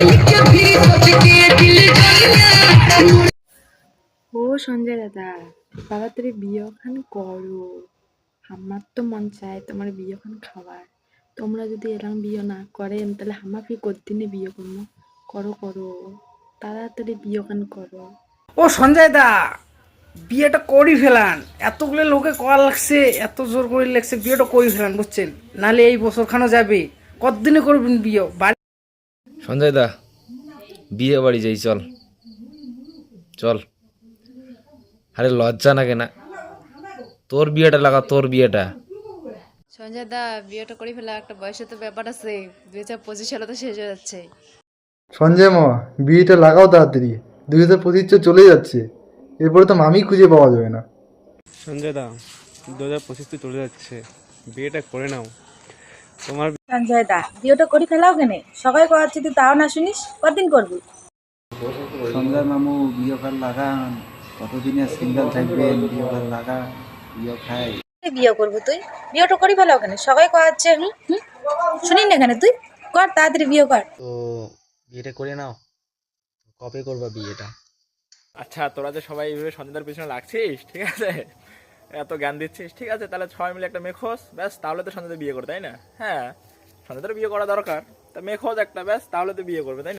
ও সঞ্জয় দাদা, তাড়াতাড়ি বিয়েখান করো। আমার তো মন চায় তোমার বিয়েখান খাওয়ার। তোমরা যদি এরকম বিয়ে না করেন তাহলে আমাকে কদিনে বিয়ে করবো। করো করো, তাড়াতাড়ি বিয়েখান করো। ও সঞ্জয় দা, বিয়েটা করি ফেলান। এতগুলো লোকে কল লাগছে, এত জোর করে লাগছে, বিয়েটা করি ফেলান বুঝছেন, নাহলে এই বছর খানো যাবে। কতদিনে করবেন বিয়ে? বাড়ি সঞ্জয় দা, বিয়ে বাড়ি যাই, চল চল। আরে লজ্জা লাগে না? তোর বিয়েটা লাগা, তোর বিয়েটা। সঞ্জয় দা, বিয়েটা করে ফেলা, একটা বয়সের তো ব্যাপার আছে। 2025 সালে তো শেষ হয়ে যাচ্ছে। সঞ্জয় মামা, বিয়েটা লাগাও তাড়াতাড়ি। 2025 তো চলে যাচ্ছে, এরপরে তো মামি খুঁজে পাওয়া যাবে না। সঞ্জয় দা, 2025 তো চলে যাচ্ছে, বিয়েটা করে নাও। তোমার সঞ্জয় দা, বিয়েটা করে ফেলাও কেনে? সবাই করাচ্ছি, তুই তাও না শুনিস? কতদিন করবি? সঞ্জয় মামু, বিয়ে কার্ড লাগান। কতদিনে সিঙ্গেল থাকবেন? বিয়ে কার্ড লাগা, বিয়ে খাই। বিয়ে করবো তুই? বিয়েটা করে ফেলাও কেনে? সবাই করাচ্ছে। হুম হুম, শুনি না কেন? তুই কর, তাড়াতাড়ি বিয়ে কর। তো বিয়েটা করে নাও। কবে করবা বিয়েটা? আচ্ছা, তোরা যে সবাই এইভাবে সঞ্জয়দার পিছনে লাগছিস, ঠিক আছে, এত জ্ঞান দিচ্ছিস, ঠিক আছে, তাহলে সবাই মিলে একটা মেয়ে খোঁজ, ব্যাস, তাহলে তো সঞ্জয়দের বিয়ে করে, তাই না? হ্যাঁ, সঞ্জয়দের বিয়ে করা দরকার, তা মেয়ে খোঁজ একটা, ব্যাস, তাহলে তো বিয়ে করবে, তাই না?